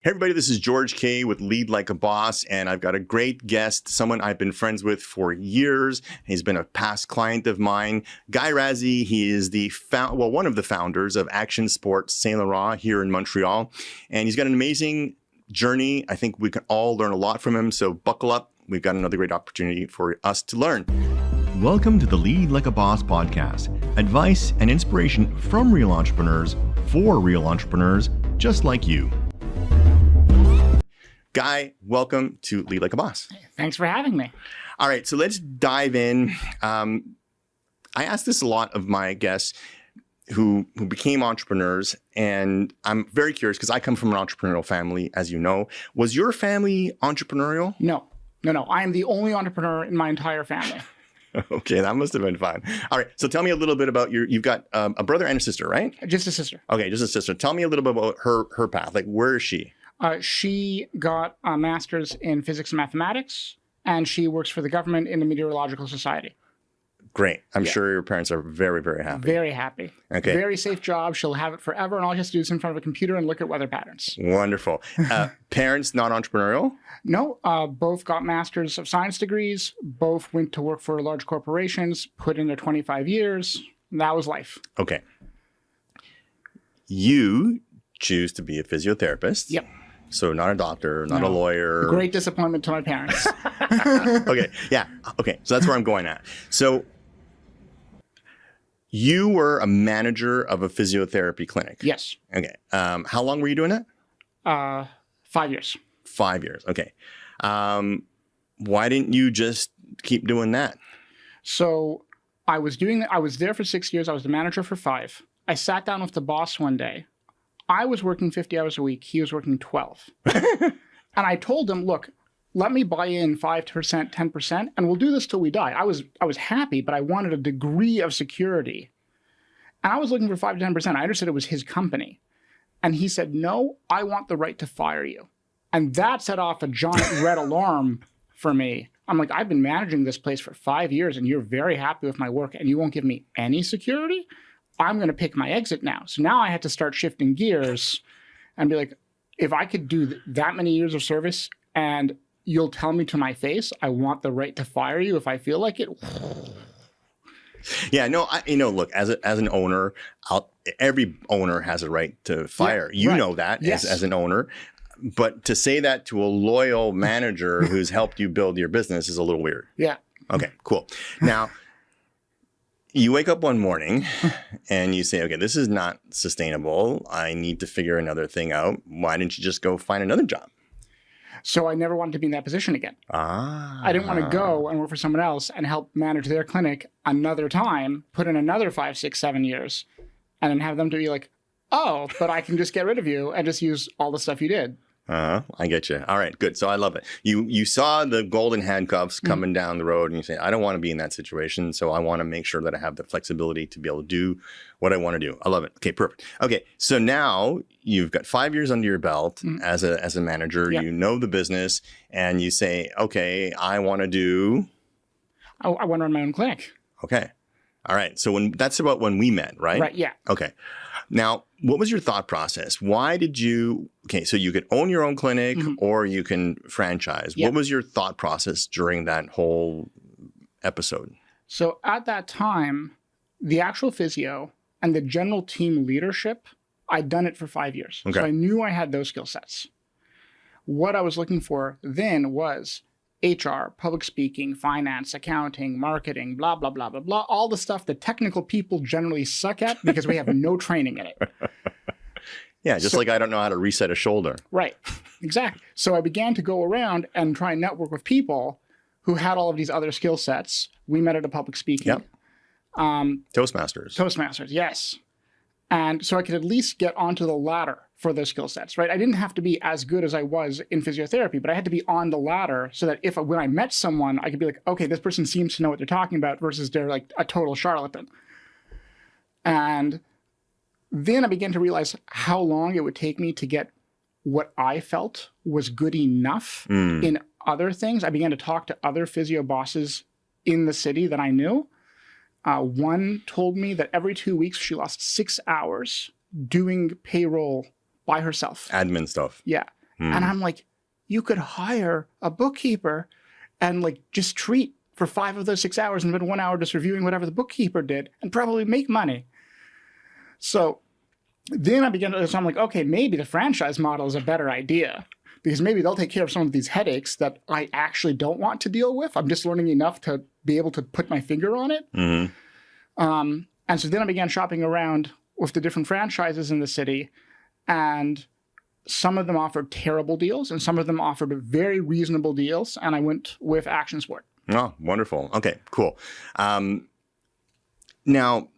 Hey everybody, this is George K with Lead Like a Boss, and I've got a great guest, someone I've been friends with for years. He's been a past client of mine, Guy Razzi. He is one of the founders of Action Sport Saint-Laurent here in Montreal, and he's got an amazing journey. I think we can all learn a lot from him, so buckle up. We've got another great opportunity for us to learn. Welcome to the Lead Like a Boss podcast. Advice and inspiration from real entrepreneurs for real entrepreneurs just like you. Guy, welcome to Lead Like a Boss. Thanks for having me. All right, so let's dive in. I ask this a lot of my guests who became entrepreneurs, and I'm very curious because I come from an entrepreneurial family, as you know. Was your family entrepreneurial? No. I am the only entrepreneur in my entire family. Okay, that must have been fun. All right, so tell me a little bit about you've got a brother and a sister, right? Just a sister. Okay, just a sister. Tell me a little bit about her path. Like, where is she? She got a master's in physics and mathematics, and she works for the government in the Meteorological Society. Great. I'm sure your parents are very, very happy. Very happy. Okay. Very safe job. She'll have it forever, and all she has to do is sit in front of a computer and look at weather patterns. Wonderful. Parents not entrepreneurial? No. Both got Masters of Science degrees. Both went to work for large corporations, put in their 25 years. And that was life. Okay. You choose to be a physiotherapist. Yep. So not a doctor, not a lawyer. Great disappointment to my parents. Okay. Yeah. Okay. So that's where I'm going at. So you were a manager of a physiotherapy clinic. Yes. Okay. How long were you doing it? 5 years. 5 years. Okay. Why didn't you just keep doing that? So I was there for 6 years. I was the manager for 5. I sat down with the boss one day. I was working 50 hours a week. He was working 12. And I told him, look, let me buy in 5%, 10%, and we'll do this till we die. I was happy, but I wanted a degree of security. And I was looking for 5 to 10%. I understood it was his company. And he said, no, I want the right to fire you. And that set off a giant red alarm for me. I'm like, I've been managing this place for 5 years, and you're very happy with my work, and you won't give me any security? I'm going to pick my exit now. So now I had to start shifting gears and be like, if I could do that many years of service and you'll tell me to my face, I want the right to fire you if I feel like it. Yeah, no, look, as an owner, every owner has a right to fire. Yeah, you know that as an owner. But to say that to a loyal manager who's helped you build your business is a little weird. Yeah. Okay, cool. Now, you wake up one morning and you say, okay, this is not sustainable. I need to figure another thing out. Why didn't you just go find another job? So I never wanted to be in that position again. I didn't want to go and work for someone else and help manage their clinic another time, put in another 5, 6, 7 years, and then have them to be like, oh, but I can just get rid of you and just use all the stuff you did. I get you. All right, good. So I love it. You saw the golden handcuffs coming down the road and you say, I don't want to be in that situation. So I want to make sure that I have the flexibility to be able to do what I want to do. I love it. Okay, perfect. Okay, so now you've got 5 years under your belt as a manager. Yep. You know the business and you say, okay, I want to run my own clinic. Okay. All right. So that's about when we met, right? Right. Yeah. Okay. Now, what was your thought process? Why did so you could own your own clinic or you can franchise. Yep. What was your thought process during that whole episode? So at that time, the actual physio and the general team leadership, I'd done it for 5 years. Okay. So I knew I had those skill sets. What I was looking for then was HR, public speaking, finance, accounting, marketing, blah, blah, blah, blah, blah. All the stuff that technical people generally suck at because we have no training in it. Yeah, just like I don't know how to reset a shoulder. Right, exactly. So I began to go around and try and network with people who had all of these other skill sets. We met at a public speaking. Yep. Toastmasters. Toastmasters, yes. And so I could at least get onto the ladder for those skill sets, right? I didn't have to be as good as I was in physiotherapy, but I had to be on the ladder so that when I met someone, I could be like, okay, this person seems to know what they're talking about versus they're like a total charlatan. And then I began to realize how long it would take me to get what I felt was good enough in other things. I began to talk to other physio bosses in the city that I knew. One told me that every 2 weeks she lost 6 hours doing payroll by herself. Admin stuff. Yeah. And I'm like, you could hire a bookkeeper and like just treat for 5 of those 6 hours and spend 1 hour just reviewing whatever the bookkeeper did and probably make money. So then I began to, so I'm like, okay, maybe the franchise model is a better idea because maybe they'll take care of some of these headaches that I actually don't want to deal with. I'm just learning enough to be able to put my finger on it. And so then I began shopping around with the different franchises in the city, and some of them offered terrible deals and some of them offered very reasonable deals. And I went with Action Sport. Oh, wonderful. Okay, cool. Now,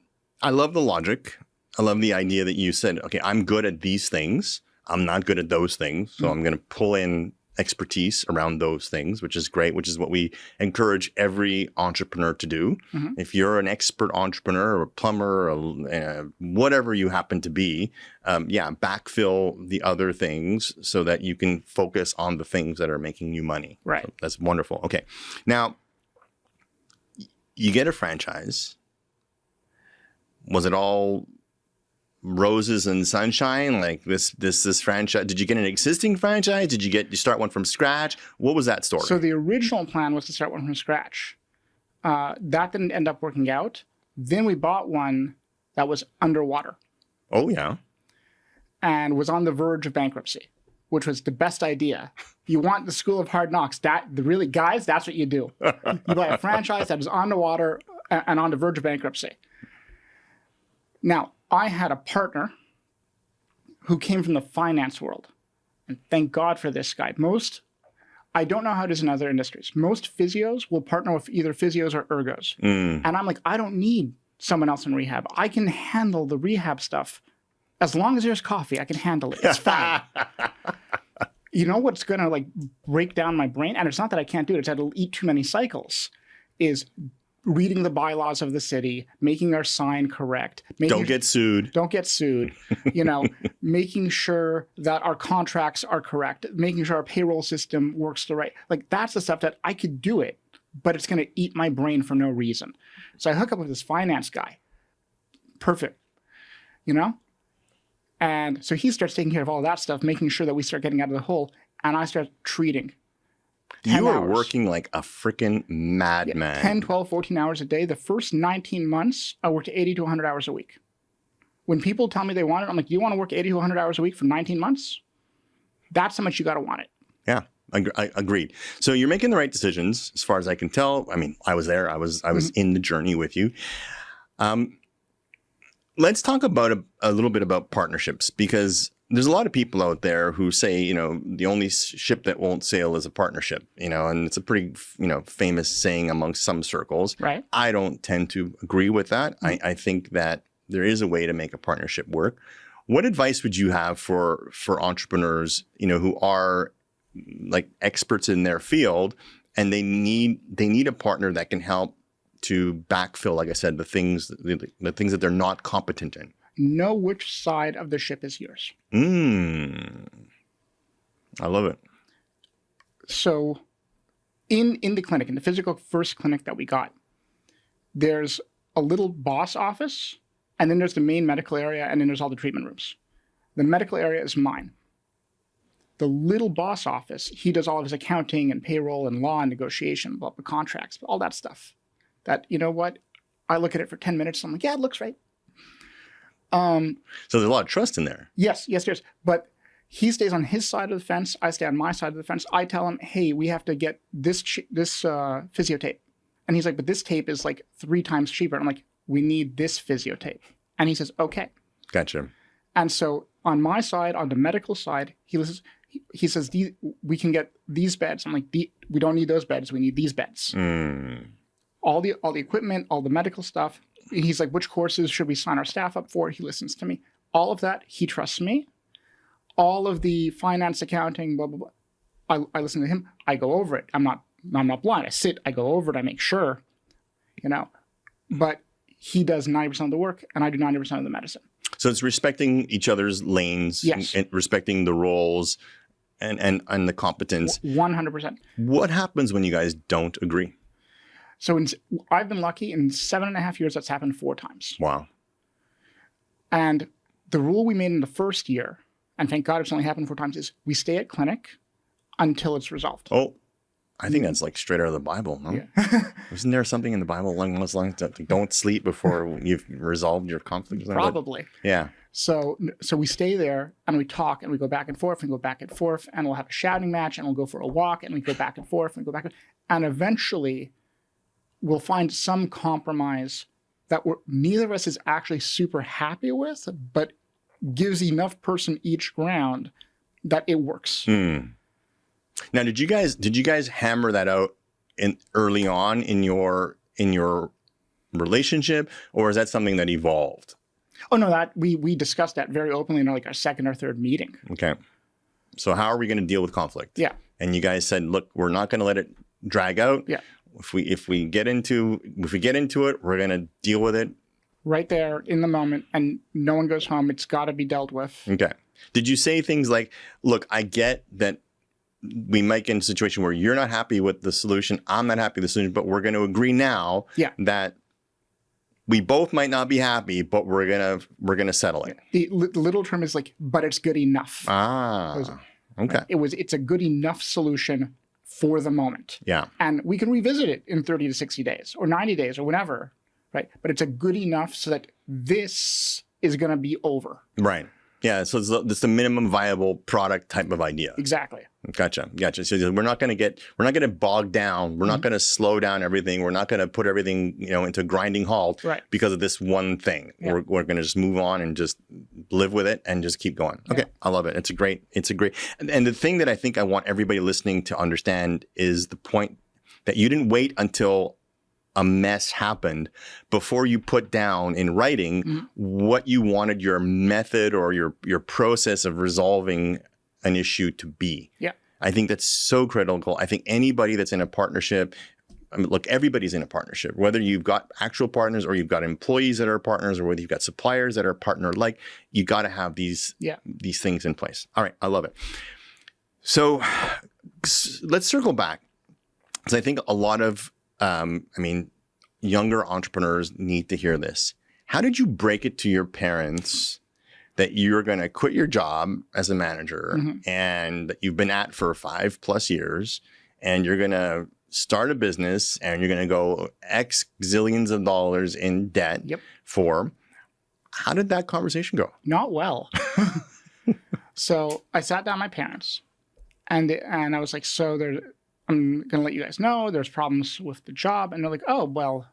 I love the logic. I love the idea that you said, okay, I'm good at these things. I'm not good at those things. So I'm going to pull in expertise around those things, which is great, which is what we encourage every entrepreneur to do. If you're an expert entrepreneur or a plumber or whatever you happen to be, backfill the other things so that you can focus on the things that are making you money. Right. So that's wonderful. Okay. Now, you get a franchise. Was it all roses and sunshine? Like this franchise? Did you get an existing franchise? Did you start one from scratch? What was that story? So the original plan was to start one from scratch. That didn't end up working out. Then we bought one that was underwater. Oh yeah. And was on the verge of bankruptcy, which was the best idea. You want the school of hard knocks. Guys, that's what you do. You buy a franchise that is on the water and on the verge of bankruptcy. Now, I had a partner who came from the finance world. And thank God for this guy. I don't know how it is in other industries. Most physios will partner with either physios or ergos. And I'm like, I don't need someone else in rehab. I can handle the rehab stuff. As long as there's coffee, I can handle it. It's fine. You know what's going to like break down my brain? And it's not that I can't do it. It's that I'll eat too many cycles. Is reading the bylaws of the city, making our sign correct. Don't get sued. Don't get sued. Making sure that our contracts are correct. Making sure our payroll system works the right. Like that's the stuff that I could do it, but it's going to eat my brain for no reason. So I hook up with this finance guy. Perfect. And so he starts taking care of all of that stuff, making sure that we start getting out of the hole. And I start treating. You are working like a freaking madman. 10, 12, 14 hours a day. The first 19 months, I worked 80 to 100 hours a week. When people tell me they want it, I'm like, you want to work 80 to 100 hours a week for 19 months? That's how much you got to want it. Yeah, I agreed. So you're making the right decisions as far as I can tell. I mean, I was there. I was in the journey with you. Let's talk about a little bit about partnerships, because there's a lot of people out there who say, the only ship that won't sail is a partnership, and it's a pretty, famous saying amongst some circles. Right. I don't tend to agree with that. I think that there is a way to make a partnership work. What advice would you have for entrepreneurs, who are like experts in their field and they need a partner that can help to backfill, like I said, the things that they're not competent in? Know which side of the ship is yours. I love it. So in the clinic, in the physical first clinic that we got, there's a little boss office, and then there's the main medical area, and then there's all the treatment rooms. The medical area is mine. The little boss office, he does all of his accounting and payroll and law and negotiation, blah, blah, contracts, all that stuff. That, I look at it for 10 minutes, I'm like, yeah, it looks right. So there's a lot of trust in there. Yes, there's. But he stays on his side of the fence. I stay on my side of the fence. I tell him, hey, we have to get this physio tape. And he's like, but this tape is like 3 times cheaper. I'm like, we need this physio tape. And he says, okay. Gotcha. And so on my side, on the medical side, he says, we can get these beds. I'm like, we don't need those beds. We need these beds. All the equipment, all the medical stuff. He's like, which courses should we sign our staff up for? He listens to me. All of that, he trusts me. All of the finance, accounting, blah, blah, blah. I listen to him. I go over it. I'm not blind. I sit, I go over it. I make sure, But he does 90% of the work, and I do 90% of the medicine. So it's respecting each other's lanes, yes, and respecting the roles and the competence. 100%. What happens when you guys don't agree? So I've been lucky. In 7.5 years, that's happened 4 times. Wow. And the rule we made in the first year, and thank God it's only happened 4 times, is we stay at clinic until it's resolved. Oh, I think that's like straight out of the Bible, no? Yeah. Isn't there something in the Bible along those lines that don't sleep before you've resolved your conflict? Probably. Yeah. So we stay there and we talk and we go back and forth and go back and forth and we'll have a shouting match and we'll go for a walk and we go back and forth and go back. And eventually we'll find some compromise that neither of us is actually super happy with, but gives enough person each ground that it works. Now, did you guys hammer that out early on in your relationship, or is that something that evolved? Oh no, that we discussed that very openly in like our second or third meeting. Okay. So how are we going to deal with conflict? Yeah. And you guys said, look, we're not going to let it drag out. Yeah. If we get into it, we're going to deal with it right there in the moment, and no one goes home. It's got to be dealt with. Okay. Did you say things like, look, I get that we might get in a situation where you're not happy with the solution, I'm not happy with the solution, but we're going to agree now that we both might not be happy, but we're gonna settle it. The little term is like, but it's good enough. Okay. It's a good enough solution for the moment. Yeah. And we can revisit it in 30 to 60 days or 90 days or whenever, right? But it's a good enough so that this is going to be over. Right. Yeah. So it's the minimum viable product type of idea. Exactly. Gotcha. So we're not going to bog down. We're not going to slow down everything. We're not going to put everything, into a grinding halt because of this one thing. Yeah. We're going to just move on and just live with it and just keep going. Okay. I love it. It's a great, and the thing that I think I want everybody listening to understand is the point that you didn't wait until a mess happened before you put down in writing what you wanted your method or your process of resolving an issue to be. Yeah. I think that's so critical. I think anybody that's in a partnership, look, everybody's in a partnership, whether you've got actual partners or you've got employees that are partners or whether you've got suppliers that are partner-like, you got to have these things in place. All right. I love it. So let's circle back, because I think a lot of younger entrepreneurs need to hear this. How did you break it to your parents that you're going to quit your job as a manager and that you've been at for 5+ years, and you're going to start a business and you're going to go X zillions of dollars in debt for? How did that conversation go? Not well. So I sat down with my parents and I was like, I'm going to let you guys know there's problems with the job. And they're like, oh, well,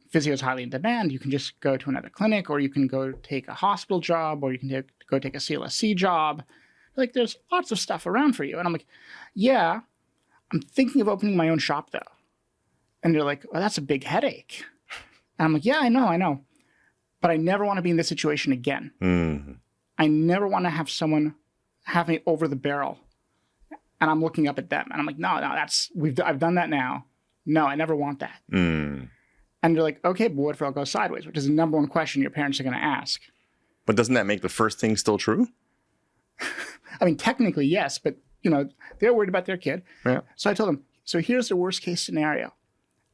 physio is highly in demand. You can just go to another clinic, or you can go take a hospital job, or you can go take a CLSC job. Like, there's lots of stuff around for you. And I'm like, yeah, I'm thinking of opening my own shop though. And they're like, well, that's a big headache. And I'm like, yeah, I know. But I never want to be in this situation again. I never want to have someone have me over the barrel. And I'm looking up at them and I'm like, no, I've done that now. No, I never want that. And they're like, okay, but what if it all goes sideways? Which is the number one question your parents are going to ask. But doesn't that make the first thing still true? I mean, technically, yes, but they're worried about their kid. Yeah. So I told them, so here's the worst case scenario.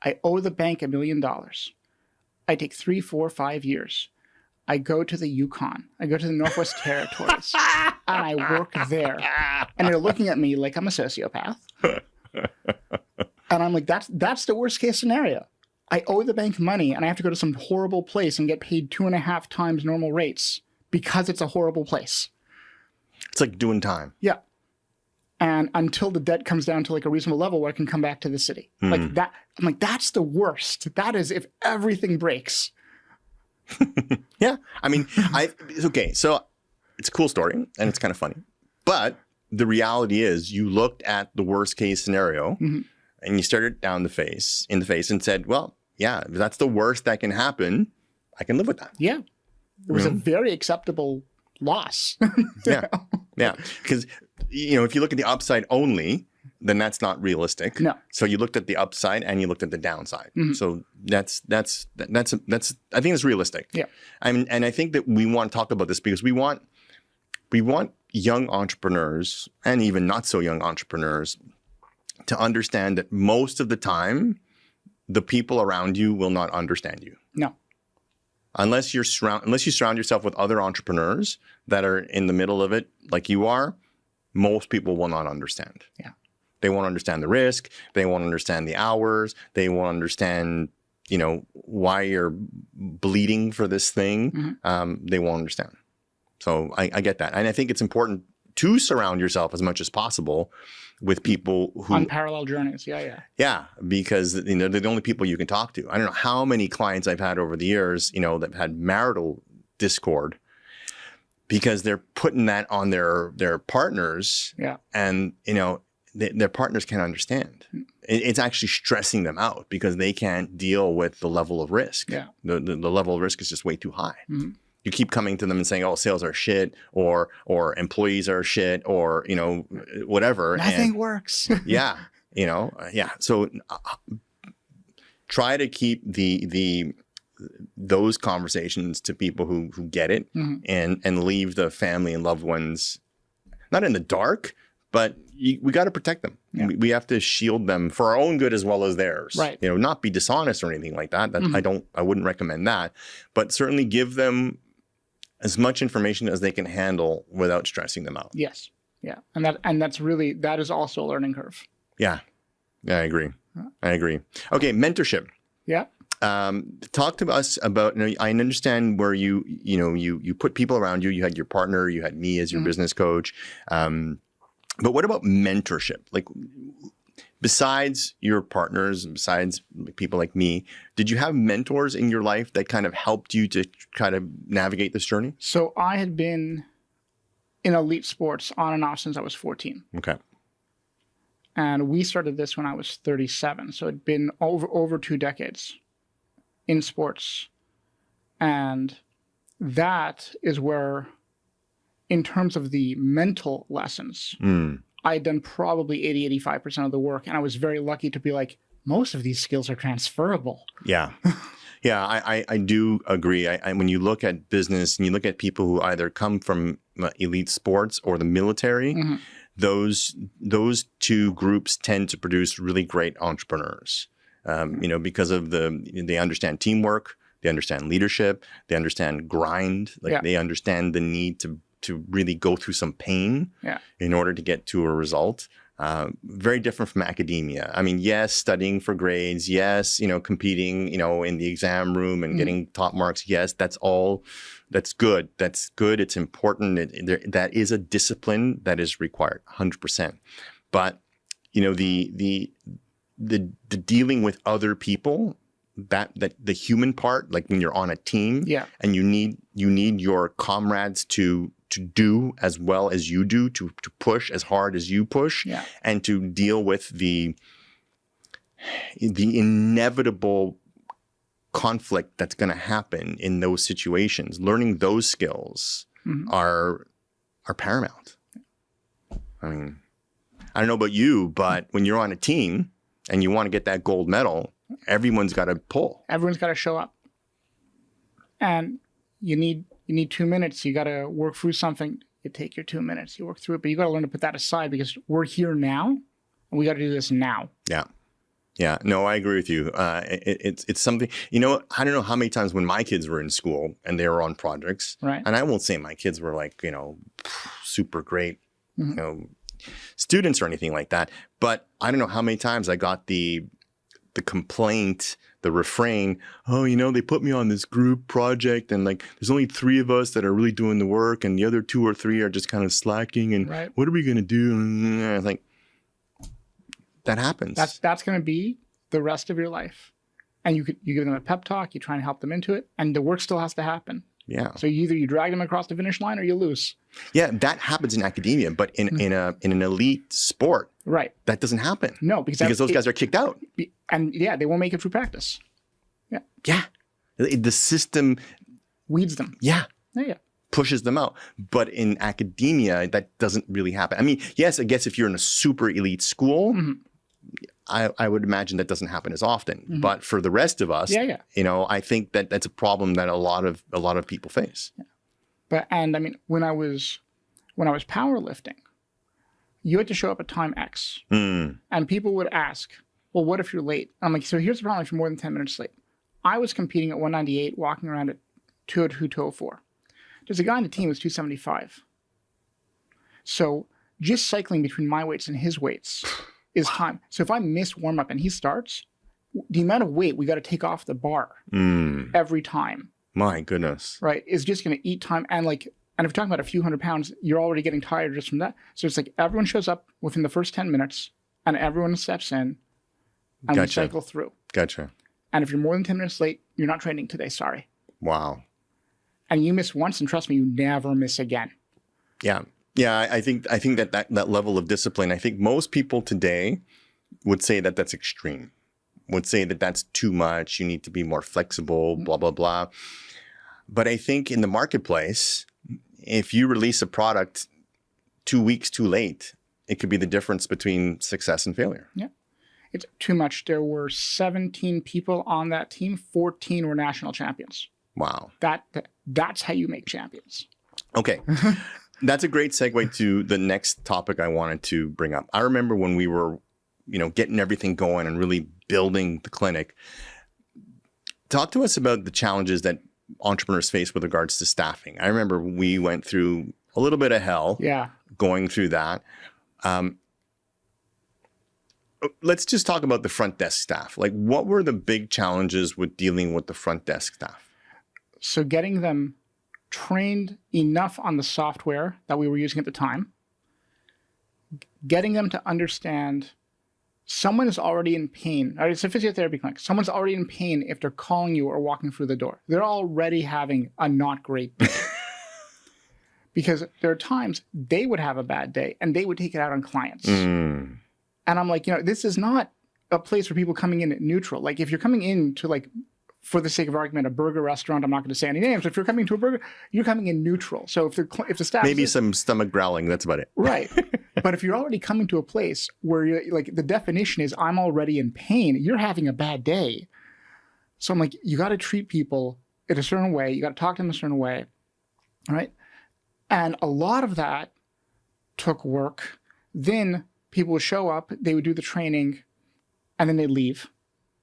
I owe the bank $1 million. I take 3, 4, 5 years. I go to the Yukon. I go to the Northwest Territories. And I work there. And they're looking at me like I'm a sociopath. And I'm like, that's the worst case scenario. I owe the bank money and I have to go to some horrible place and get paid 2.5 times normal rates because it's a horrible place. It's like doing time. Yeah. And until the debt comes down to like a reasonable level where I can come back to the city. Like that, I'm like, that's the worst. That is if everything breaks. Yeah. I mean, okay. So it's a cool story and it's kind of funny, but the reality is you looked at the worst case scenario and you stared it in the face and said, well, yeah, if that's the worst that can happen, I can live with that. Yeah. It was a very acceptable loss. Yeah. Yeah. Because, if you look at the upside only, then that's not realistic. No. So you looked at the upside and you looked at the downside. So that's I think it's realistic. Yeah. And I think that we want to talk about this because we want young entrepreneurs and even not so young entrepreneurs to understand that most of the time, the people around you will not understand you. No. Unless you surround yourself with other entrepreneurs that are in the middle of it, like you are, most people will not understand. Yeah. They won't understand the risk. They won't understand the hours. They won't understand, why you're bleeding for this thing. They won't understand. So I get that. And I think it's important to surround yourself as much as possible with people who on parallel journeys. Yeah, because they're the only people you can talk to. I don't know how many clients I've had over the years, that had marital discord because they're putting that on their partners. Yeah. And their partners can't understand. It's actually stressing them out because they can't deal with the level of risk. Yeah. The level of risk is just way too high. You keep coming to them and saying, "Oh, sales are shit," or employees are shit, or whatever. Nothing works. Yeah. So try to keep those conversations to people who get it, and leave the family and loved ones not in the dark, but we got to protect them. Yeah. We have to shield them for our own good as well as theirs. Right. Not be dishonest or anything like that. I wouldn't recommend that, but certainly give them as much information as they can handle without stressing them out. Yes. Yeah. And that is also a learning curve. Yeah. Yeah, I agree. Okay. Mentorship. Yeah. Talk to us about, I understand where you put people around you. You had your partner, you had me as your business coach. But what about mentorship? Like, besides your partners, besides people like me, did you have mentors in your life that kind of helped you to kind of navigate this journey? So I had been in elite sports on and off since I was 14. Okay. And we started this when I was 37. So it'd been over 2 decades in sports. And that is where, in terms of the mental lessons, I had done probably 80-85% of the work. And I was very lucky to be like, most of these skills are transferable. Yeah. Yeah, I do agree. When you look at business and you look at people who either come from elite sports or the military, those two groups tend to produce really great entrepreneurs. Because of they understand teamwork, they understand leadership, they understand grind, they understand the need to really go through some pain in order to get to a result. Very different from academia. I mean, yes, studying for grades. Yes, competing, in the exam room and getting top marks. Yes, that's good. That's good. It's important. That is a discipline that is required 100%. But, the dealing with other people, that the human part, like when you're on a team and you need your comrades to do as well as you do, to push as hard as you push, and to deal with the inevitable conflict that's going to happen in those situations. Learning those skills are paramount. I mean, I don't know about you, but when you're on a team and you want to get that gold medal, everyone's got to pull. Everyone's got to show up. And you need 2 minutes. You got to work through something. You take your 2 minutes. You work through it. But you got to learn to put that aside because we're here now and we got to do this now. Yeah. Yeah. No, I agree with you. It's something, I don't know how many times when my kids were in school and they were on projects. Right. And I won't say my kids were like, super great, students or anything like that. But I don't know how many times I got the complaint, the refrain, oh, they put me on this group project and like there's only 3 of us that are really doing the work and the other 2 or 3 are just kind of slacking and what are we going to do? And I think that happens. That's going to be the rest of your life. And you give them a pep talk, you try and help them into it, and the work still has to happen. Yeah. So either you drag them across the finish line or you lose. Yeah, that happens in academia, but in an elite sport, that doesn't happen. No, because those guys are kicked out. And they won't make it through practice. Yeah. Yeah. The system weeds them. Yeah. Yeah. Pushes them out. But in academia, that doesn't really happen. I mean, yes, I guess if you're in a super elite school, I would imagine that doesn't happen as often. But for the rest of us, I think that's a problem that a lot of people face. Yeah. But I mean, when I was powerlifting, you had to show up at time X, and people would ask, "Well, what if you're late?" I'm like, "So here's the problem: if you're more than 10 minutes late." I was competing at 198, walking around at 202, 204. There's a guy on the team who's 275. So just cycling between my weights and his weights is time. So if I miss warm-up and he starts, the amount of weight we got to take off the bar every time, My goodness. right, is just going to eat time. And if you're talking about a few 100 pounds, you're already getting tired just from that. So it's like everyone shows up within the first 10 minutes and everyone steps in and we cycle through. Gotcha. And if you're more than 10 minutes late, you're not training today. Sorry. Wow. And you miss once, and trust me, you never miss again. Yeah. Yeah. I think that level of discipline, I think most people today would say that that's extreme, would say that that's too much. You need to be more flexible, blah, blah, blah. But I think in the marketplace, if you release a product 2 weeks too late, it could be the difference between success and failure. Yeah. It's too much. There were 17 people on that team. 14 were national champions. Wow. That's how you make champions. Okay. That's a great segue to the next topic I wanted to bring up. I remember when we were, getting everything going and really building the clinic. Talk to us about the challenges that entrepreneurs face with regards to staffing. I remember we went through a little bit of hell going through that. Let's just talk about the front desk staff. Like, what were the big challenges with dealing with the front desk staff? So getting them trained enough on the software that we were using at the time, getting them to understand someone is already in pain. It's a physiotherapy clinic. Someone's already in pain if they're calling you or walking through the door. They're already having a not great day. Because there are times they would have a bad day and they would take it out on clients. And I'm like, this is not a place for people coming in at neutral. Like, if you're coming in to, for the sake of argument, a burger restaurant, I'm not going to say any names. If you're coming to a burger, you're coming in neutral. So if the staff maybe some stomach growling, that's about it. Right. But if you're already coming to a place where you're the definition is I'm already in pain, you're having a bad day. So I'm like, you got to treat people in a certain way. You got to talk to them a certain way. All right. And a lot of that took work. Then people would show up, they would do the training, and then they'd leave.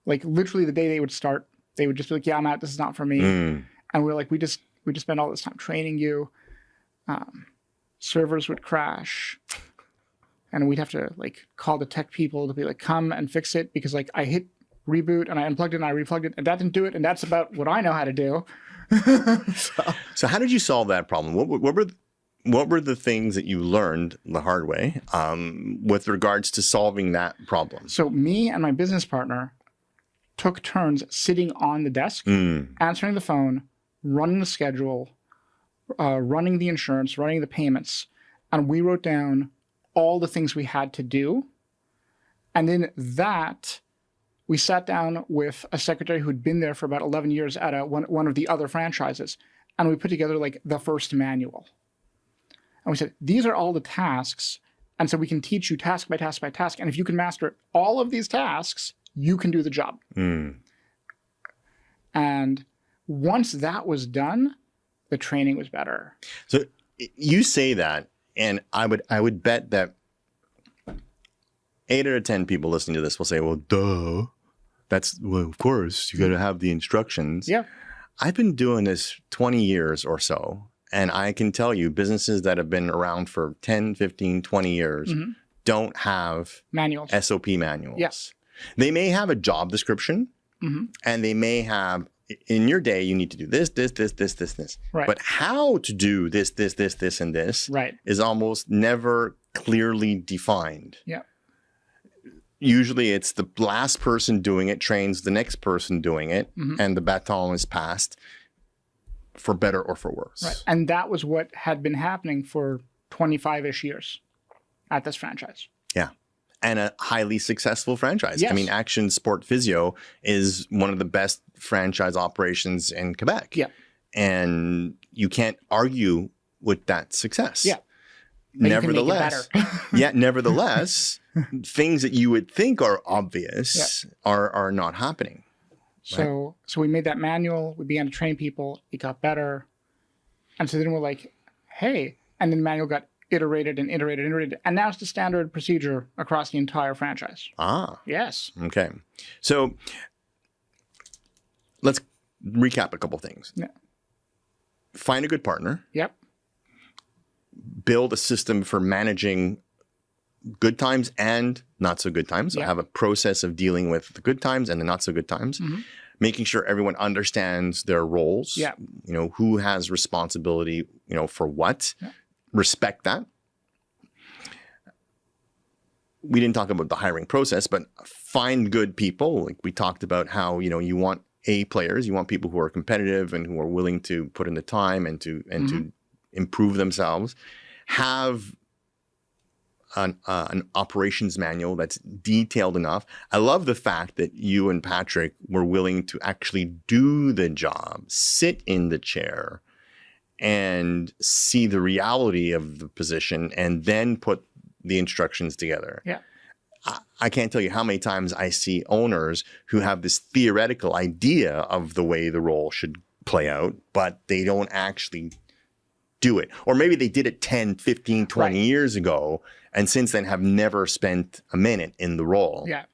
Literally the day they would start, they would just be like, yeah, I'm out. This is not for me. And we're like, we just spent all this time training you. Servers would crash. And we'd have to call the tech people to be like, come and fix it. Because I hit reboot and I unplugged it and I replugged it and that didn't do it. And that's about what I know how to do. So how did you solve that problem? What were the things that you learned the hard way with regards to solving that problem? So me and my business partner took turns sitting on the desk, answering the phone, running the schedule, running the insurance, running the payments. And we wrote down all the things we had to do. And then we sat down with a secretary who'd been there for about 11 years at one of the other franchises. And we put together the first manual. And we said, these are all the tasks. And so we can teach you task by task by task. And if you can master all of these tasks, you can do the job. And once that was done, the training was better. So you say that, and I would bet that 8 out of 10 people listening to this will say, well, duh. Of course, you got to have the instructions. Yeah. I've been doing this 20 years or so. And I can tell you, businesses that have been around for 10, 15, 20 years don't have manuals, SOP manuals. Yes. They may have a job description, and they may have, in your day, you need to do this, this, this, this, this, this. Right. But how to do this, this, this, this, and this is almost never clearly defined. Yeah. Usually it's the last person doing it trains the next person doing it, and the baton is passed. For better or for worse. Right. And that was what had been happening for 25-ish years at this franchise. Yeah. And a highly successful franchise. Yes. I mean, Action Sport Physio is one of the best franchise operations in Quebec. Yeah. And you can't argue with that success. Yeah. Nevertheless, nevertheless, things that you would think are obvious are not happening. So we made that manual. We began to train people. It got better. And so then we're like, hey, and then the manual got iterated and iterated and iterated. And now it's the standard procedure across the entire franchise. Ah. Yes. Okay. So let's recap a couple things. Yeah. find a good partner, Yep. build a system for managing good times and not so good times. So Yep. have a process of dealing with the good times and the not so good times, making sure everyone understands their roles, Yep. you know, who has responsibility, you know, for what, Yep. respect that. We didn't talk about the hiring process, but find good people. Like we talked about how, you know, you want A players, you want people who are competitive and who are willing to put in the time and to improve themselves. Have an operations manual that's detailed enough. I love the fact that you and Patrick were willing to actually do the job, sit in the chair, and see the reality of the position, and then put the instructions together. Yeah. I can't tell you how many times I see owners who have this theoretical idea of the way the role should play out, but they don't actually do it. Or maybe they did it 10, 15, 20 years ago, and since then have never spent a minute in the role. Yeah.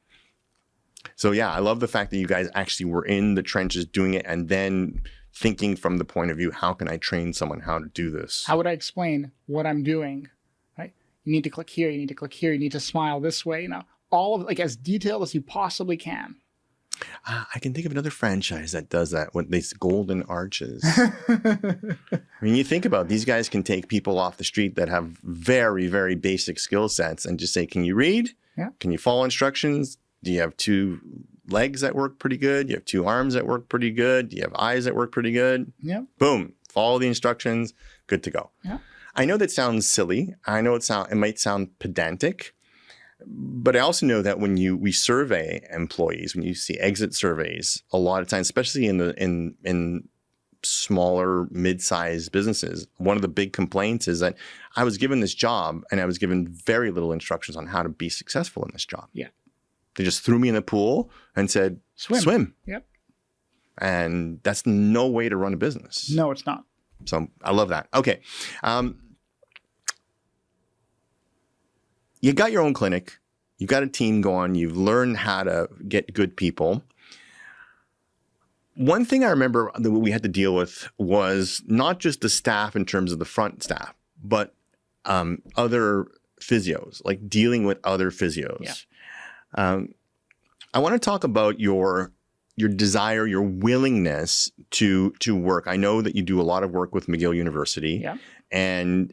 So yeah, I love the fact that you guys actually were in the trenches doing it and then thinking from the point of view, how can I train someone how to do this? How would I explain what I'm doing? Right? You need to click here, you need to click here, you need to smile this way, you know, all of like as detailed as you possibly can. I can think of another franchise that does that with these golden arches. I mean, you think about it, these guys can take people off the street that have very, very basic skill sets and just say, can you read? Yeah. Can you follow instructions? Do you have two legs that work pretty good? Do you have two arms that work pretty good? Do you have eyes that work pretty good? Yeah. Boom. Follow the instructions. Good to go. Yeah. I know that sounds silly. I know it might sound pedantic. But I also know that when we survey employees, when you see exit surveys, a lot of times, especially in smaller, mid-sized businesses, one of the big complaints is that I was given this job and I was given very little instructions on how to be successful in this job. Yeah. They just threw me in the pool and said, swim. Yep. And that's no way to run a business. No, it's not. So I love that. Okay. You got your own clinic. You've got a team going. You've learned how to get good people. One thing I remember that we had to deal with was not just the staff in terms of the front staff, but other physios, like dealing with other physios. Yeah. I want to talk about your desire, your willingness to work. I know that you do a lot of work with McGill University. Yeah. And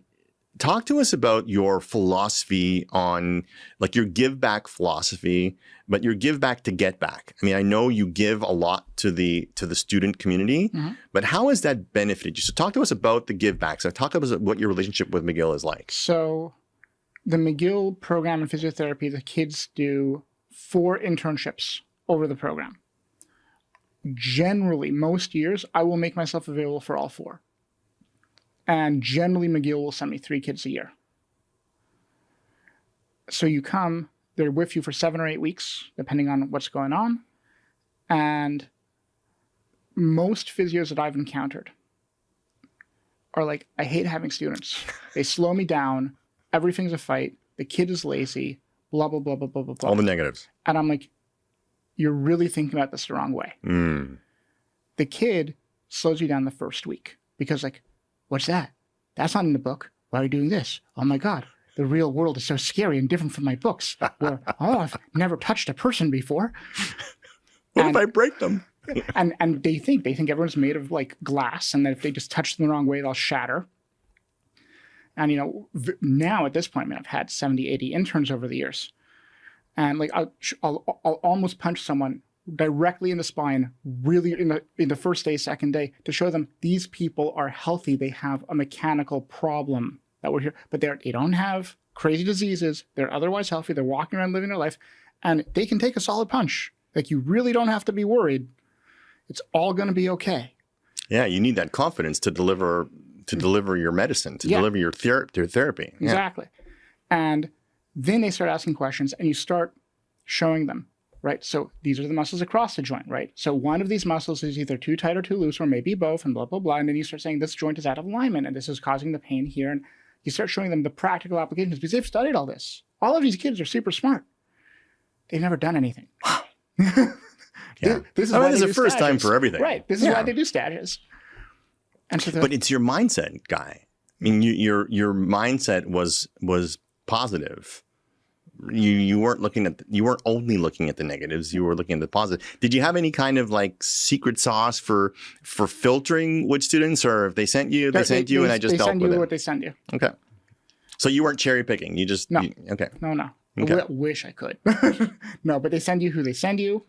talk to us about your philosophy on like your give back philosophy, but your give back to get back. I mean, I know you give a lot to the student community, but how has that benefited you? So talk to us about the give back. So talk to us about what your relationship with McGill is like. So the McGill program in physiotherapy, the kids do 4 internships over the program. Generally, most years, I will make myself available for all 4. And generally, McGill will send me 3 kids a year. So you come, they're with you for 7 or 8 weeks, depending on what's going on. And most physios that I've encountered are like, I hate having students. They slow me down. Everything's a fight. The kid is lazy, blah, blah, blah, blah, blah, blah, blah. All the negatives. And I'm like, you're really thinking about this the wrong way. The kid slows you down the first week because like, what's that? That's not in the book. Why are you doing this? Oh my God, the real world is so scary and different from my books. Where, I've never touched a person before. What if I break them? and they think everyone's made of like glass and that if they just touch them the wrong way, they'll shatter. And you know, now at this point, I mean, I've had 70, 80 interns over the years. And like, I'll almost punch someone directly in the spine, really in the first day, second day, to show them these people are healthy. They have a mechanical problem that we're here, but they don't have crazy diseases. They're otherwise healthy. They're walking around living their life, and they can take a solid punch. Like you really don't have to be worried. It's all going to be okay. Yeah, you need that confidence to deliver your medicine, to deliver your therapy. Exactly. And then they start asking questions, and you start showing them. Right, so these are the muscles across the joint, right? So one of these muscles is either too tight or too loose, or maybe both, and blah, blah, blah. And then you start saying this joint is out of alignment, and this is causing the pain here. And you start showing them the practical applications because they've studied all this. All of these kids are super smart. They've never done anything. This is a first time for everything. Right, this is why they do stages. And so but it's your mindset, Guy. I mean, your mindset was positive. You weren't you weren't only looking at the negatives. You were looking at the positive. Did you have any kind of like secret sauce for filtering with students, or if they sent you, and I just dealt with it? They send you what they send you. Okay. So you weren't cherry picking. You just no. Okay. No. Okay. I wish I could. No, but they send you who they send you.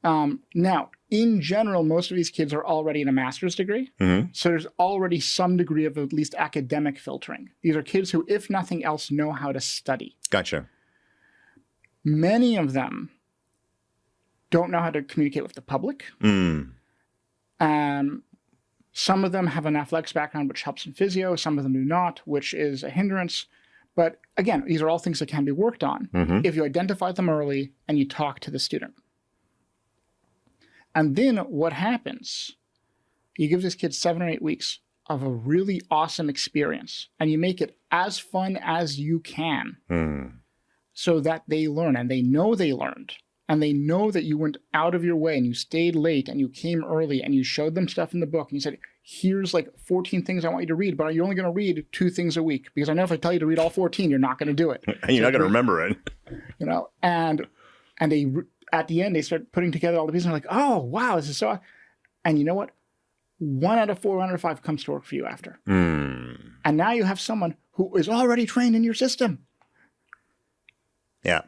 Now, in general, most of these kids are already in a master's degree. Mm-hmm. So there's already some degree of at least academic filtering. These are kids who, if nothing else, know how to study. Gotcha. Many of them don't know how to communicate with the public. Some of them have an athletics background, which helps in physio. Some of them do not, which is a hindrance. But again, these are all things that can be worked on if you identify them early and you talk to the student. And then what happens, you give this kid 7 or 8 weeks of a really awesome experience, and you make it as fun as you can so that they learn, and they know they learned, and they know that you went out of your way and you stayed late and you came early and you showed them stuff in the book and you said, here's like 14 things I want you to read, but you're only going to read 2 things a week because I know if I tell you to read all 14, you're not going to do it. And you're not going to remember it. You know, and they, at the end, they start putting together all the pieces and they're like, oh, wow, this is so, and you know what? 1 out of 4, 1 out of 5 comes to work for you after. And now you have someone who is already trained in your system. Yeah.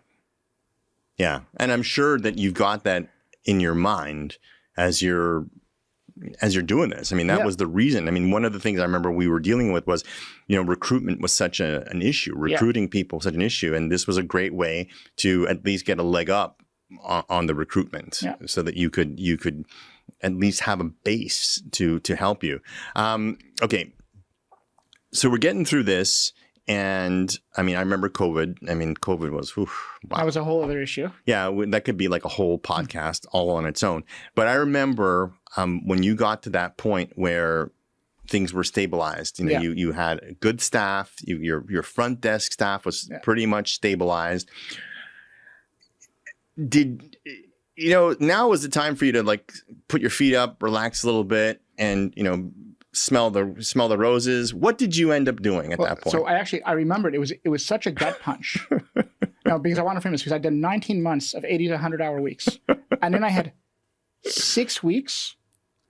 Yeah. And I'm sure that you've got that in your mind as you're doing this. I mean, that was the reason. I mean, one of the things I remember we were dealing with was, you know, recruitment was such an issue. Recruiting people was such an issue. And this was a great way to at least get a leg up on the recruitment so that you could at least have a base to help you. Okay. So we're getting through this. And I mean, I remember COVID. I mean, COVID was, wow. That was a whole other issue. Yeah, that could be like a whole podcast all on its own. But I remember when you got to that point where things were stabilized, you know, you had good staff, your front desk staff was pretty much stabilized. You know, now was the time for you to like put your feet up, relax a little bit, and, you know, smell the roses. What did you end up doing at that point? So I remembered it was such a gut punch. No, because I want to frame this because I did 19 months of 80 to 100 hour weeks. And then I had 6 weeks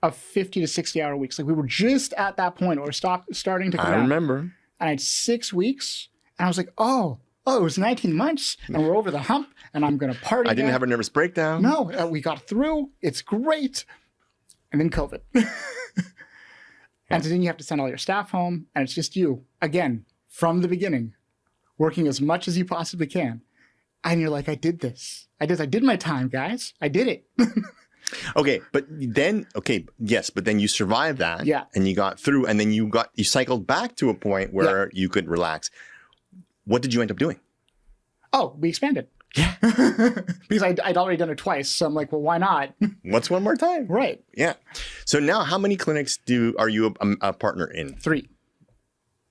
of 50 to 60 hour weeks. Like we were just at that point where we're starting to come down. I remember. And I had 6 weeks and I was like, oh, it was 19 months and we're over the hump and I'm going to party. I didn't have a nervous breakdown. No, we got through. It's great. And then COVID. And so then you have to send all your staff home, and it's just you, again, from the beginning, working as much as you possibly can. And you're like, I did this. I did my time, guys. I did it. Okay, but then you survived that. Yeah. And you got through, and then you cycled back to a point where you could relax. What did you end up doing? Oh, we expanded. Yeah. Because I'd already done it twice. So I'm like, well, why not? What's one more time? Right. Yeah. So now how many clinics are you a partner in? 3.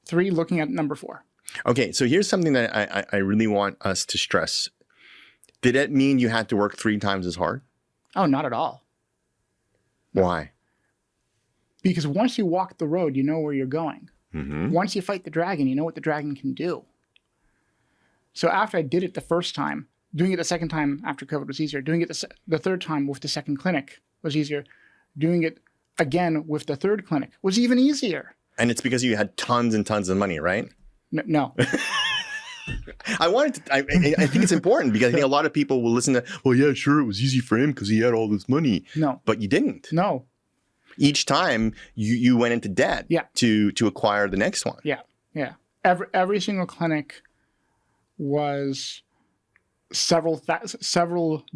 3 looking at number 4. Okay. So here's something that I really want us to stress. Did that mean you had to work 3 times as hard? Oh, not at all. Why? Because once you walk the road, you know where you're going. Mm-hmm. Once you fight the dragon, you know what the dragon can do. So after I did it the first time, doing it the second time after COVID was easier. Doing it the third time with the second clinic was easier. Doing it again with the third clinic was even easier. And it's because you had tons and tons of money, right? No. I think it's important because I think a lot of people will listen to, well, yeah, sure, it was easy for him because he had all this money. No. But you didn't. No. Each time you went into debt to acquire the next one. Yeah. Yeah. Every single clinic was several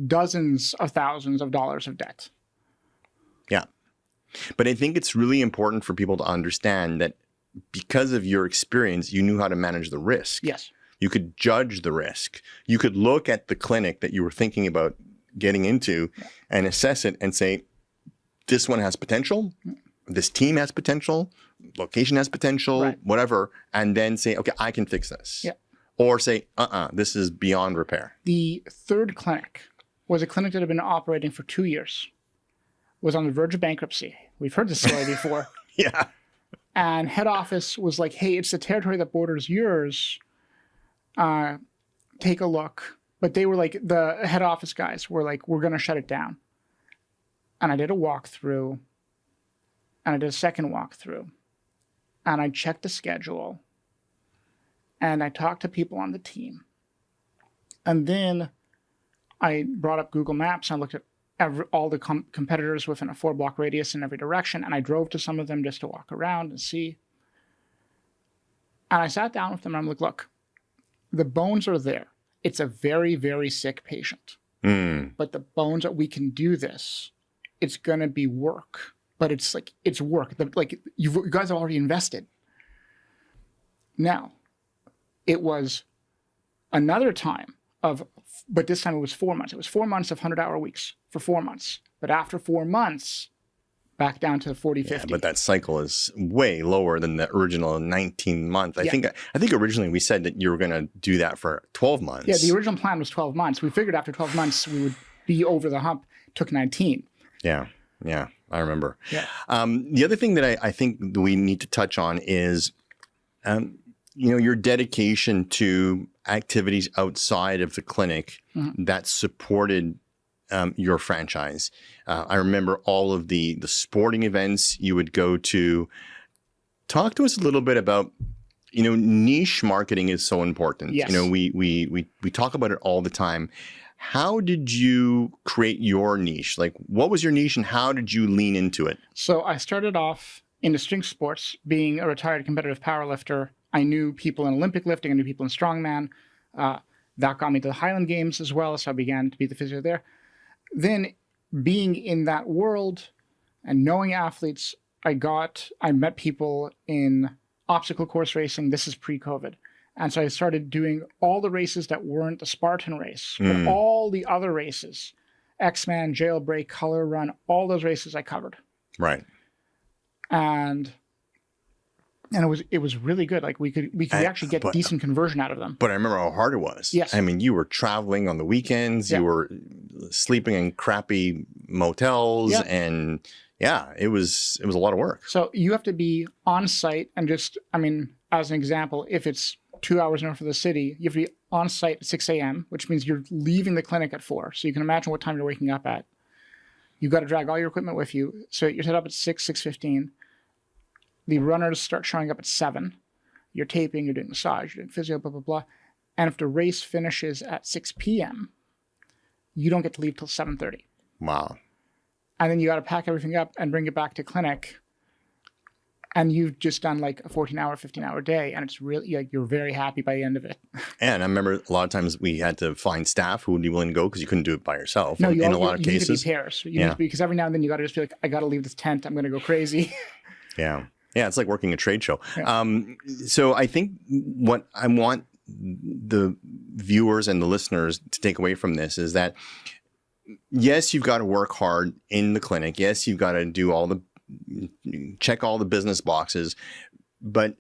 dozens of thousands of dollars of debt. Yeah. But I think it's really important for people to understand that because of your experience, you knew how to manage the risk. Yes. You could judge the risk. You could look at the clinic that you were thinking about getting into and assess it and say, this one has potential. This team has potential. Location has potential, whatever. And then say, okay, I can fix this. Yeah. Or say, this is beyond repair. The third clinic was a clinic that had been operating for 2 years, was on the verge of bankruptcy. We've heard this story before. Yeah. And head office was like, hey, it's the territory that borders yours. Take a look. But they were like, the head office guys were like, we're going to shut it down. And I did a walkthrough. And I did a second walkthrough. And I checked the schedule. And I talked to people on the team. And then I brought up Google Maps. And I looked at all the competitors within a 4-block radius in every direction. And I drove to some of them just to walk around and see. And I sat down with them and I'm like, look, the bones are there. It's a very, very sick patient. But the bones that we can do this, it's going to be work. But it's like, it's work. Like, you guys have already invested. Now, it was another time but this time it was 4 months. It was 4 months of 100-hour weeks for 4 months. But after 4 months, back down to 40, 50. Yeah, but that cycle is way lower than the original 19 month. I think originally we said that you were going to do that for 12 months. Yeah, the original plan was 12 months. We figured after 12 months we would be over the hump. It took 19. Yeah, I remember. Yeah. The other thing that I think we need to touch on is, your dedication to activities outside of the clinic that supported your franchise. I remember all of the sporting events you would go to. Talk to us a little bit about, niche marketing is so important. Yes. We talk about it all the time. How did you create your niche? Like, what was your niche and how did you lean into it? So I started off into strength sports, being a retired competitive powerlifter. I knew people in Olympic lifting, I knew people in strongman. That got me to the Highland Games as well, so I began to be the physio there. Then being in that world and knowing athletes, I met people in obstacle course racing. This is pre-COVID. And so I started doing all the races that weren't the Spartan race, but all the other races, X-Man, Jailbreak, Color Run, all those races I covered. Right. And it was really good. Like we could actually get decent conversion out of them. But I remember how hard it was. Yes. I mean, you were traveling on the weekends, you were sleeping in crappy motels and it was a lot of work. So you have to be on site and as an example, if it's 2 hours north of the city, you have to be on site at 6 a.m., which means you're leaving the clinic at 4. So you can imagine what time you're waking up at. You've got to drag all your equipment with you. So you're set up at 6:15. The runners start showing up at 7. You're taping, you're doing massage, you're doing physio, blah, blah, blah. And if the race finishes at 6 p.m., you don't get to leave till 7:30. Wow. And then you got to pack everything up and bring it back to clinic. And you've just done like a 14-hour, 15-hour day. And it's really like you're very happy by the end of it. And I remember a lot of times we had to find staff who would be willing to go because you couldn't do it by yourself. No, in a lot of cases. You need to be pairs. You need to be, because every now and then you got to just be like, I got to leave this tent. I'm going to go crazy. Yeah. Yeah, it's like working a trade show. Yeah. So I think what I want the viewers and the listeners to take away from this is that, yes, you've got to work hard in the clinic. Yes, you've got to check all the business boxes. But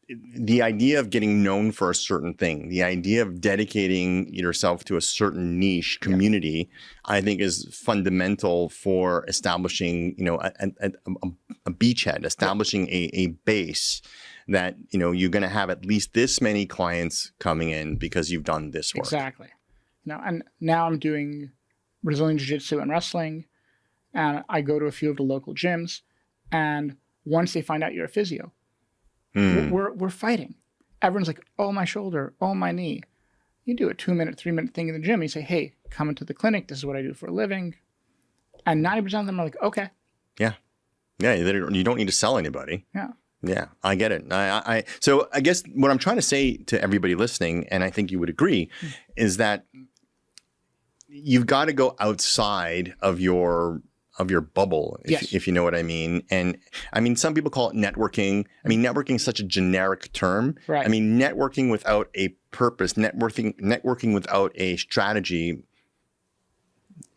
the idea of getting known for a certain thing, the idea of dedicating yourself to a certain niche community, I think is fundamental for establishing, a beachhead, establishing a base that, you're going to have at least this many clients coming in because you've done this work. Exactly. And now I'm doing Brazilian Jiu-Jitsu and wrestling, and I go to a few of the local gyms, and once they find out you're a physio, we're fighting. Everyone's like, oh, my shoulder, oh, my knee. You do a 2-minute, 3-minute thing in the gym. You say, hey, come into the clinic. This is what I do for a living. And 90% of them are like, okay. Yeah. Yeah. You don't need to sell anybody. Yeah. Yeah, I get it. So I guess what I'm trying to say to everybody listening, and I think you would agree, is that you've got to go outside of your bubble, if you know what I mean. And I mean, some people call it networking. I mean, networking is such a generic term. Right. I mean, networking without a purpose, networking without a strategy,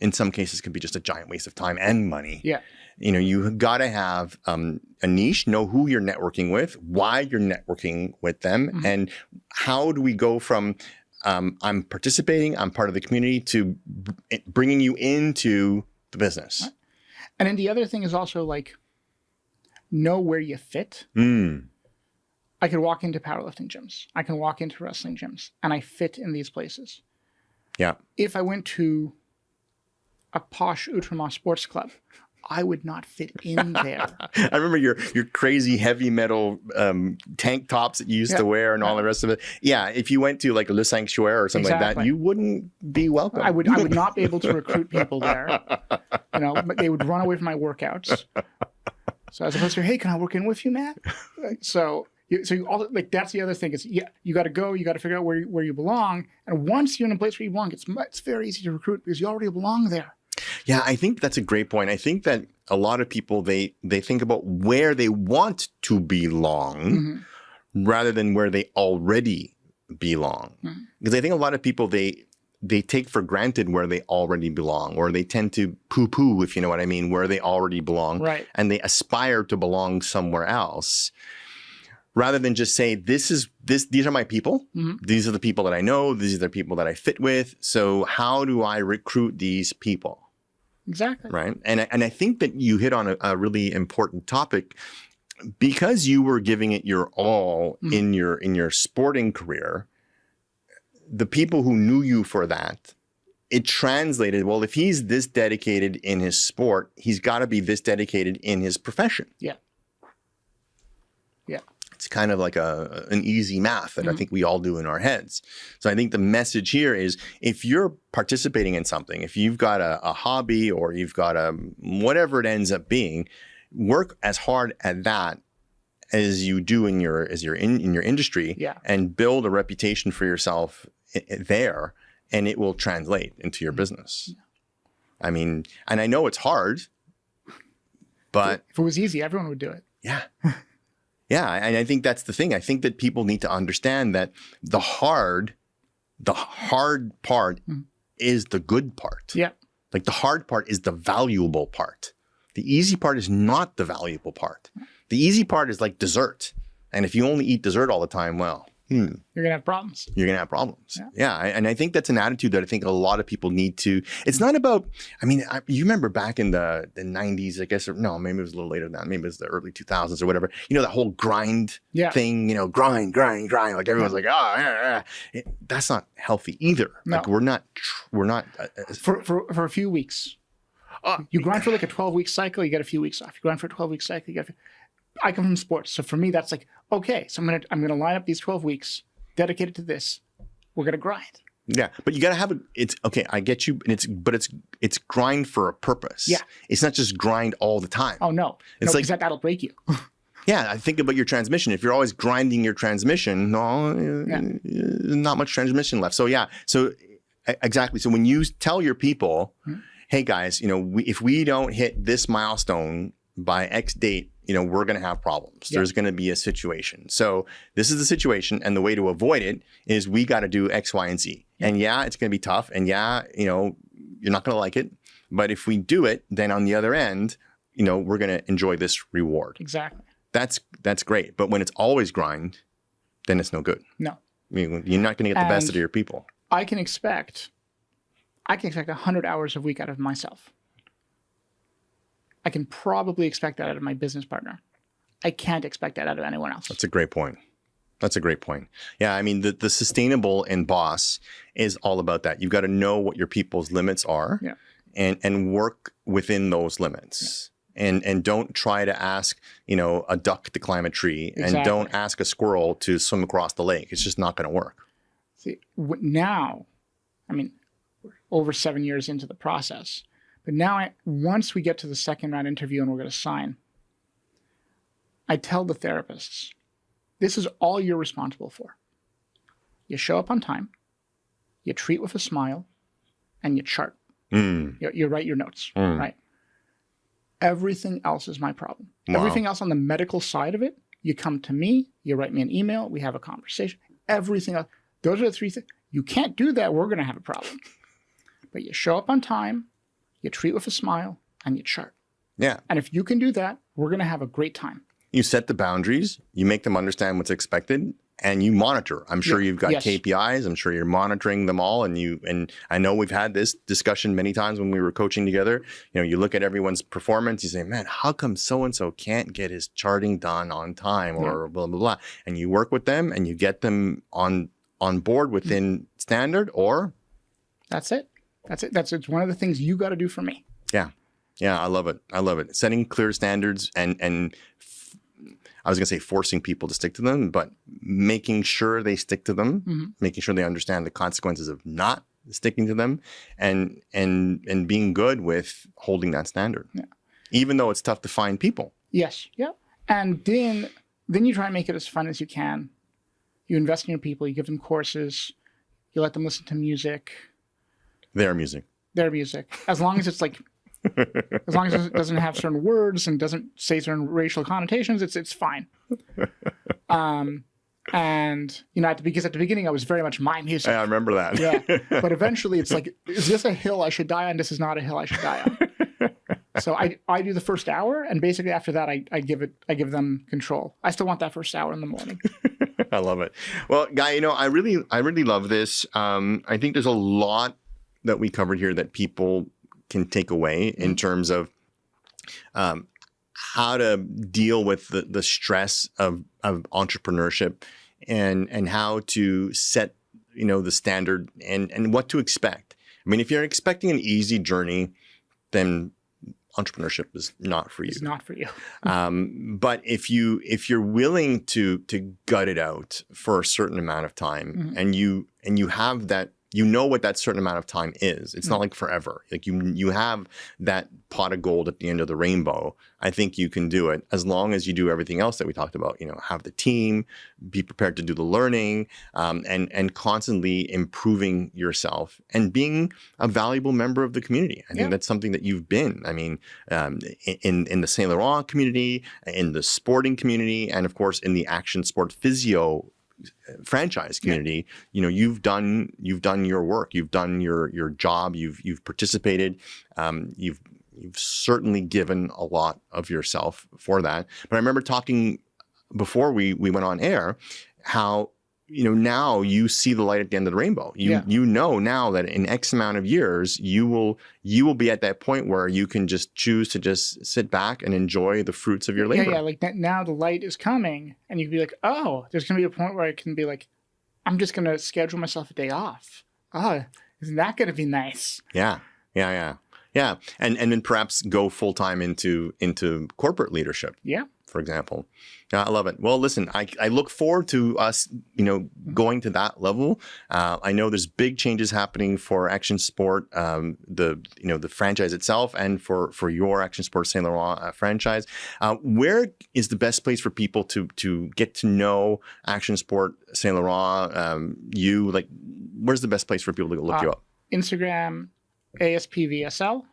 in some cases can be just a giant waste of time and money. Yeah. You've got to have a niche, know who you're networking with, why you're networking with them, and how do we go from I'm participating, I'm part of the community, to bringing you into the business. And then the other thing is also like, know where you fit. I could walk into powerlifting gyms. I can walk into wrestling gyms, and I fit in these places. Yeah. If I went to a posh Outremont sports club, I would not fit in there. I remember your crazy heavy metal tank tops that you used to wear and all the rest of it. Yeah, if you went to like Le Sanctuaire or something like that, you wouldn't be welcome. I would not be able to recruit people there. But they would run away from my workouts. So as opposed to, hey, can I work in with you, Matt? That's the other thing is you got to go, you got to figure out where you belong, and once you're in a place where you belong, it's very easy to recruit because you already belong there. Yeah, I think that's a great point. I think that a lot of people they think about where they want to belong rather than where they already belong, because I think a lot of people they take for granted where they already belong, or they tend to poo-poo, if you know what I mean, where they already belong, right? And they aspire to belong somewhere else. Rather than just say, these are my people. These are the people that I know. These are the people that I fit with. So how do I recruit these people? Exactly. Right. And I think that you hit on a really important topic, because you were giving it your all in your sporting career. The people who knew you for that, it translated, well, if he's this dedicated in his sport, he's got to be this dedicated in his profession. Yeah. It's kind of like an easy math that I think we all do in our heads. So I think the message here is, if you're participating in something, if you've got a hobby, or you've got whatever it ends up being, work as hard at that as you do in your industry, and build a reputation for yourself there, and it will translate into your business. I mean, and I know it's hard, but if it was easy, everyone would do it. Yeah. Yeah, and I think that's the thing. I think that people need to understand that the hard part is the good part. Yeah. Like the hard part is the valuable part. The easy part is not the valuable part. The easy part is like dessert. And if you only eat dessert all the time, well, you're going to have problems. You're going to have problems. Yeah. And I think that's an attitude that I think a lot of people need to. It's not about, I mean, you remember back in the 90s, I guess, or no, maybe it was a little later than that. Maybe it was the early 2000s or whatever. You know, that whole grind thing, grind. Like everyone's like, that's not healthy either. No. Like we're not. For a few weeks. You grind for like a 12-week cycle, you get a few weeks off. You grind for a 12-week cycle, you get I come from sports. So for me, that's like, okay, so I'm gonna line up these 12 weeks dedicated to this. We're gonna grind. Yeah, but you gotta have it's okay, I get you, and it's grind for a purpose. Yeah. It's not just grind all the time. Oh no. It's like that'll break you. Yeah, I think about your transmission. If you're always grinding your transmission, not much transmission left. So exactly. So when you tell your people, hey guys, if we don't hit this milestone by X date, we're going to have problems. There's going to be a situation. So this is the situation. And the way to avoid it is we got to do X, Y, and Z. And it's going to be tough. And you're not going to like it. But if we do it, then on the other end, we're going to enjoy this reward. Exactly. That's great. But when it's always grind, then it's no good. No. I mean, you're not going to get the best out of your people. I can expect 100 hours a week out of myself. I can probably expect that out of my business partner. I can't expect that out of anyone else. That's a great point. Yeah, I mean, the sustainable in B.O.S. is all about that. You've got to know what your people's limits are and work within those limits. Yeah. And don't try to ask, a duck to climb a tree. Exactly. And don't ask a squirrel to swim across the lake. It's just not going to work. See, now, I mean, we're over 7 years into the process. But now, once we get to the second round interview and we're going to sign, I tell the therapists, this is all you're responsible for. You show up on time, you treat with a smile, and you chart. You write your notes, right? Everything else is my problem. Wow. Everything else on the medical side of it, you come to me, you write me an email, we have a conversation. Everything else, those are the three things. You can't do that, we're going to have a problem. But you show up on time, you treat with a smile, and you chart. Yeah. And if you can do that, we're going to have a great time. You set the boundaries, you make them understand what's expected, and you monitor. I'm sure you've got Yes. KPIs. I'm sure you're monitoring them all. And I know we've had this discussion many times when we were coaching together. You know, you look at everyone's performance, you say, man, how come so-and-so can't get his charting done on time or blah, blah, blah. And you work with them and you get them on board within standard, or That's it. It's one of the things you got to do for me. Yeah. Yeah. I love it. Setting clear standards and I was going to say forcing people to stick to them, but making sure they stick to them, making sure they understand the consequences of not sticking to them, and being good with holding that standard, even though it's tough to find people. Yes. Yeah. And then you try and make it as fun as you can. You invest in your people. You give them courses. You let them listen to music. Their music. As long as it's like, as long as it doesn't have certain words and doesn't say certain racial connotations, it's fine. And you know, because at the beginning I was very much my music. I remember that. Yeah. But eventually it's like, is this a hill I should die on? This is not a hill I should die on. So I do the first hour, and basically after that I give them control. I still want that first hour in the morning. I love it. Well, Guy, you know, I really love this. I think there's a lot that we covered here that people can take away in terms of how to deal with the stress of entrepreneurship, and how to set, you know, the standard and what to expect. I mean, if you're expecting an easy journey, then entrepreneurship is not for you. It's not for you. But if you're willing to gut it out for a certain amount of time, and you have that, you know what that certain amount of time is. It's not like forever. Like you have that pot of gold at the end of the rainbow. I think you can do it as long as you do everything else that we talked about. You know, have the team, be prepared to do the learning, and constantly improving yourself and being a valuable member of the community. I think that's something that you've been. I mean, in the Saint-Laurent community, in the sporting community, and of course in the Action Sport Physio franchise community. You know, you've done your work, you've done your job, you've participated, you've certainly given a lot of yourself for that. But I remember talking before we went on air how, you know, now you see the light at the end of the rainbow. You know now that in X amount of years you will be at that point where you can just choose to just sit back and enjoy the fruits of your labor. Yeah, like now the light is coming, and you can be like, oh, there's gonna be a point where I can be like, I'm just gonna schedule myself a day off. Oh, isn't that gonna be nice? Yeah. And then perhaps go full time into corporate leadership. Yeah. For example. I love it. Well, listen, I look forward to us, you know, going to that level. I know there's big changes happening for Action Sport, the franchise itself, and for your Action Sport Saint-Laurent franchise. Where is the best place for people to get to know Action Sport Saint-Laurent? Where's the best place for people to look you up? Instagram, ASPVSL.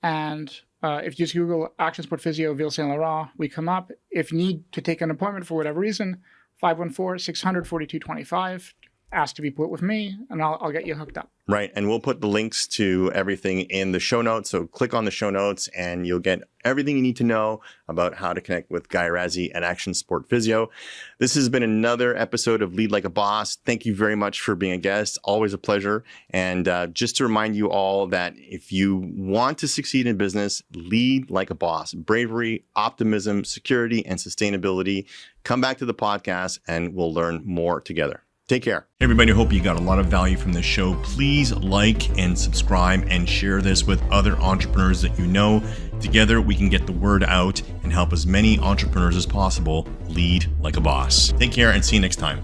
And if you just Google Action Sport Physio Ville Saint-Laurent, we come up. If you need to take an appointment for whatever reason, 514-600-4225. Ask to be put with me, and I'll get you hooked up. Right. And we'll put the links to everything in the show notes. So click on the show notes and you'll get everything you need to know about how to connect with Guy Razzi at Action Sport Physio. This has been another episode of Lead Like a Boss. Thank you very much for being a guest. Always a pleasure. And just to remind you all that if you want to succeed in business, lead like a boss. Bravery, optimism, security, and sustainability. Come back to the podcast and we'll learn more together. Take care. Hey everybody, hope you got a lot of value from this show. Please like and subscribe and share this with other entrepreneurs that you know. Together, we can get the word out and help as many entrepreneurs as possible lead like a boss. Take care and see you next time.